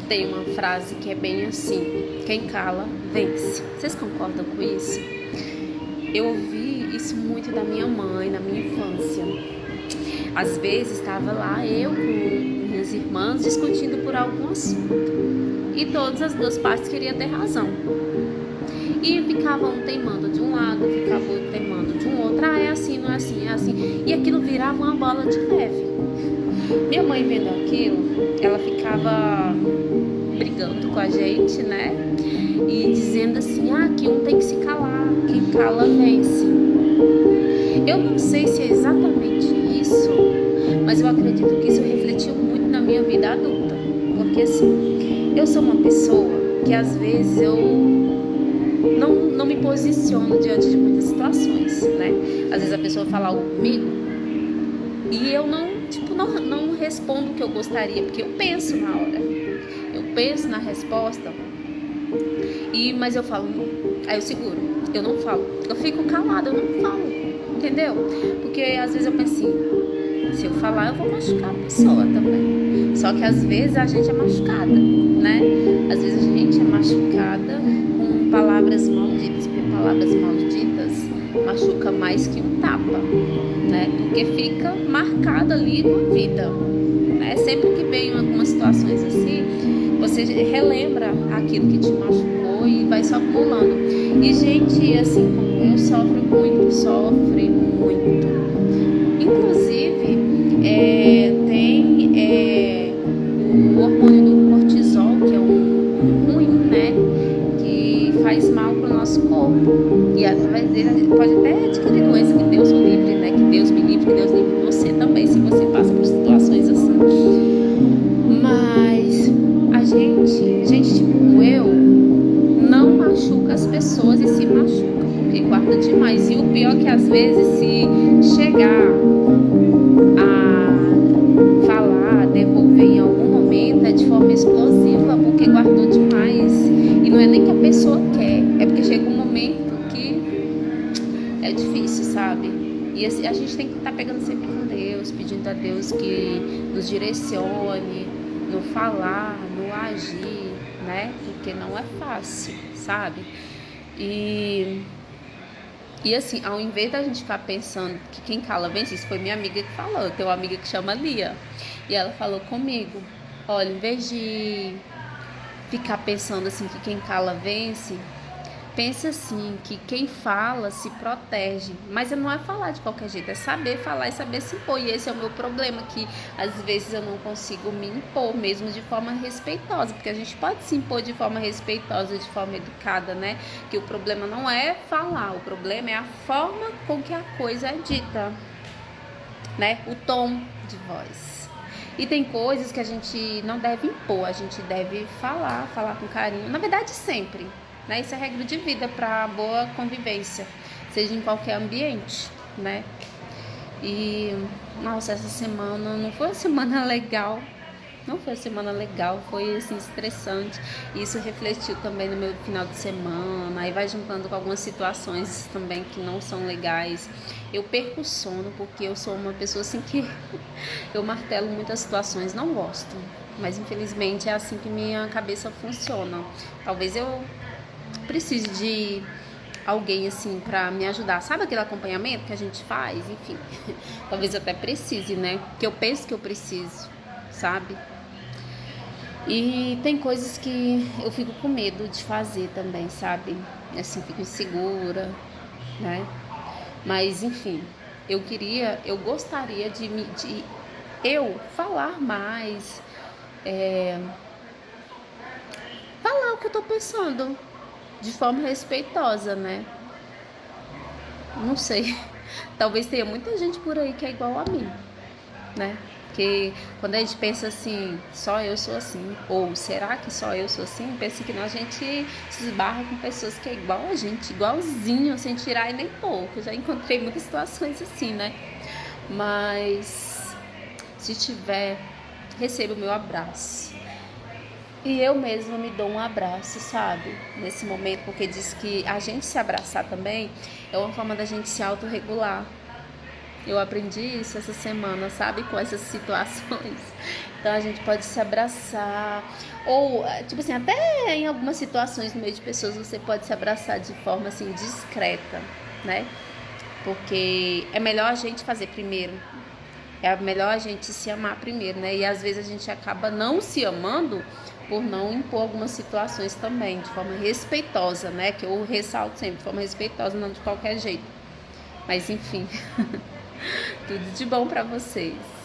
tem uma frase que é bem assim: quem cala, vence. Vocês concordam com isso? Eu ouvi isso muito da minha mãe, na minha infância. Às vezes estava lá eu com minhas irmãs discutindo por algum assunto. E todas as duas partes queriam ter razão. E ficavam um teimando de um lado, ficavam outro teimando de um outro. Ah, é assim, não é assim, é assim. E aquilo virava uma bola de neve. Minha mãe vendo aquilo, ela ficava brigando com a gente, né? E dizendo assim, que um tem que se calar, quem cala vence. Eu não sei se é exatamente isso, mas eu acredito que isso refletiu muito na minha vida adulta. Porque assim, eu sou uma pessoa que às vezes eu não me posiciono diante de muitas situações, né? Às vezes a pessoa fala algo comigo e eu não respondo o que eu gostaria, porque eu penso na hora. Eu penso na resposta, mas eu falo, aí eu seguro, eu não falo. Eu fico calada, eu não falo, entendeu? Porque às vezes eu penso assim, se eu falar eu vou machucar a pessoa também. Só que às vezes a gente é machucada, né? Às vezes a gente é machucada com palavras malditas, porque palavras malditas machuca mais que um tapa, né? Porque fica marcado ali na vida, né? Sempre que vem algumas situações assim, você relembra aquilo que te machucou e vai só acumulando. E gente, assim como eu, sofre muito. Inclusive, tem o hormônio do cortisol, que é um ruim, né? Que faz mal pro nosso corpo. E através dele pode até adquirir doença, que Deus o livre, né? Que Deus me livre, que Deus livre você também, se você passa por situações assim. Mas a gente tipo eu, não machuca as pessoas e se machuca, porque guarda demais. E o pior é que às vezes se chegar a falar, devolver em algum momento, é de forma explosiva, porque guardou demais. E não é nem que a pessoa quer, é porque chega um momento que é difícil, sabe? E assim, a gente tem que estar pegando sempre com Deus, pedindo a Deus que nos direcione no falar, no agir, né? Porque não é fácil, sabe? E assim, ao invés da gente ficar pensando que quem cala vence, isso foi minha amiga que falou. Eu tenho uma amiga que chama Lia. E ela falou comigo, olha, em vez de ficar pensando assim que quem cala vence, pensa assim, que quem fala se protege. Mas não é falar de qualquer jeito, é saber falar e saber se impor. E esse é o meu problema, que às vezes eu não consigo me impor, mesmo de forma respeitosa. Porque a gente pode se impor de forma respeitosa, de forma educada, né? Que o problema não é falar, o problema é a forma com que a coisa é dita, né? O tom de voz. E tem coisas que a gente não deve impor, a gente deve falar com carinho. Na verdade, sempre. Né? Isso é regra de vida para boa convivência, seja em qualquer ambiente, né? E, nossa, essa semana não foi uma semana legal. Não foi uma semana legal, foi assim, estressante. Isso refletiu também no meu final de semana. Aí vai juntando com algumas situações também que não são legais. Eu perco o sono porque eu sou uma pessoa assim que eu martelo muitas situações, não gosto. Mas infelizmente é assim que minha cabeça funciona. Talvez eu precise de alguém assim pra me ajudar. Sabe aquele acompanhamento que a gente faz? Enfim, talvez eu até precise, né? Que eu penso que eu preciso, sabe? E tem coisas que eu fico com medo de fazer também, sabe? Assim, fico insegura, né? Mas, enfim, eu gostaria de eu falar mais, falar o que eu tô pensando, de forma respeitosa, né? Não sei. Talvez tenha muita gente por aí que é igual a mim, né? Porque quando a gente pensa assim, só eu sou assim, ou será que só eu sou assim? Pensa que a gente se esbarra com pessoas que é igual a gente, igualzinho, sem tirar e nem pouco. Eu já encontrei muitas situações assim, né? Mas se tiver, receba o meu abraço. E eu mesma me dou um abraço, sabe? Nesse momento, porque diz que a gente se abraçar também é uma forma da gente se autorregular. Eu aprendi isso essa semana, sabe? Com essas situações. Então a gente pode se abraçar. Ou, tipo assim, até em algumas situações no meio de pessoas você pode se abraçar de forma assim discreta, né? Porque é melhor a gente fazer primeiro. É melhor a gente se amar primeiro, né? E às vezes a gente acaba não se amando por não impor algumas situações também, de forma respeitosa, né? Que eu ressalto sempre, de forma respeitosa, não de qualquer jeito. Mas enfim, tudo de bom pra vocês.